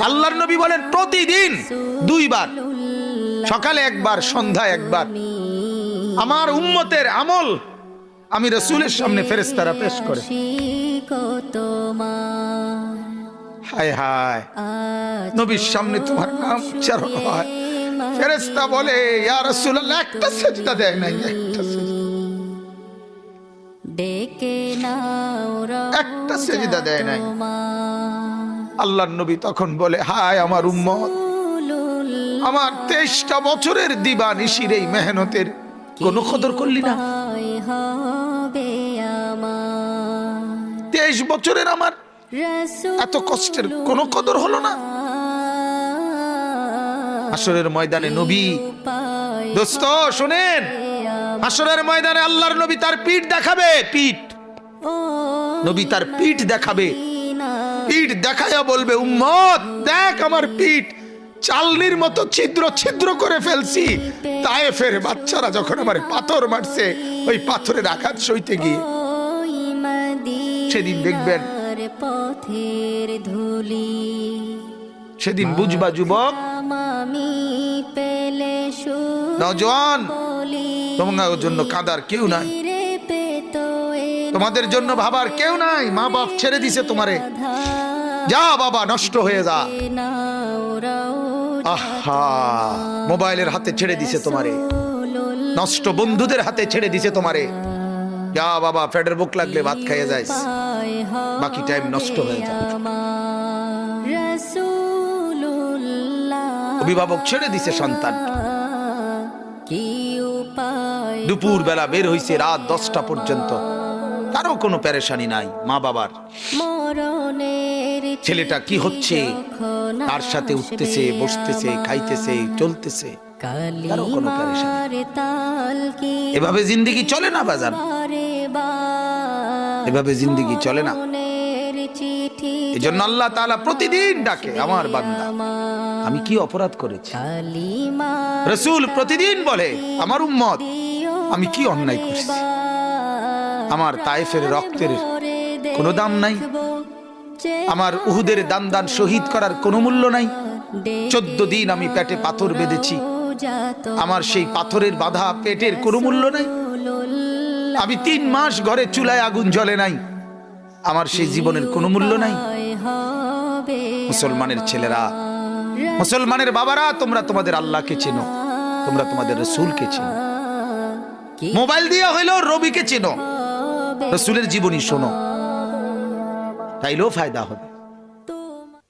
আল্লাহর নবী বলেন প্রতিদিন 2 বার, সকালে একবার, সন্ধ্যায় একবার আমার উম্মতের আমল আমি রাসূলের সামনে ফেরেশতারা পেশ করে। হায় হায়, নবীর সামনে তোমার নাম উচ্চারণ হয়, ফেরেশতা বলে ইয়া রাসূলুল্লাহ একটা সিজদা দেয় নাই, একটা সিজদা দেয় নাই। আল্লাহর নবী তখন বলে হায় আমার উম্মত, আমার 23টা বছরের দিবানিশির এই মেহনতের কোনো কদর করলি না। 23 বছরের আমার এত কষ্টের কোনো কদর হলো না। হাসরের ময়দানে নবী, দোস্ত শুনেন, হাসরের ময়দানে আল্লাহর নবী তার পিঠ দেখাবে, পিঠ, নবী তার পিঠ দেখাবে, পিঠ দেখায়া বলবে উম্মত দেখ আমার পিঠ চালনির মতো ছিদ্র ছিদ্র করে ফেলছি। তায়েফের বাচ্চারা যখন আমার পাথর মারছে, ওই পাথরের আঘাত সইতে গিয়ে সেদিন দেখবেন, সেদিন বুঝবা যুবক, নওজোয়ান, তোমার জন্য কাঁদার কেউ নাই, তোমাদের জন্য ভাবার কেউ নাই। মা বাপ ছেড়ে দিছে তোমারে, যা বাবা নষ্ট হয়ে যা। আহা, মোবাইলের হাতে ছেড়ে দিছে তোমারে, নষ্ট বন্ধুদের হাতে ছেড়ে দিছে তোমারে, যা বাবা পেটের ভুক লাগলে ভাত খাইয়ে যাইস, বাকি টাইম নষ্ট হয়ে যায়। অভিভাবক ছেড়ে দিছে সন্তান, দুপুর বেলা বের হইছে রাত 10টা পর্যন্ত, কারো কোনো পেরেশানি নাই। মা বাবার ছেলেটা কি হচ্ছে, তার সাথে উঠতেছে, বসতেছে, খাইতেছে, চলতেছে, কারো কোনো পেরেশানি। এভাবে জিন্দেগি চলে না বাজার, এভাবে জিন্দেগি চলে না। এজন্য আল্লাহ তাআলা প্রতিদিন ডাকে আমার বান্দা আমি কি অপরাধ করেছি। রাসূল প্রতিদিন বলে আমার উম্মত আমি কি অন্যায় করেছি। আমার তায়েফের রক্তের কোনো দাম নাই, আমার উহুদের দান দান শহীদ করার কোনো মূল্য নাই। 14 দিন আমি পেটে পাথর বেঁধেছি, আমার সেই পাথরের বাধা পেটের কোনো মূল্য নাই। আমি 3 মাস ঘরে চুলায় আগুন জ্বলে নাই, আমার সেই জীবনের কোনো মূল্য নাই। মুসলমানের ছেলেরা, মুসলমানের বাবারা, তোমরা তোমাদের আল্লাহকে চেনো, তোমরা তোমাদের রাসূলকে চেনো। মোবাইল দিয়ে হইলেও রবিকে চেনো, রাসূলের জীবনী শোনো, তাইলেও ফায়দা হবে।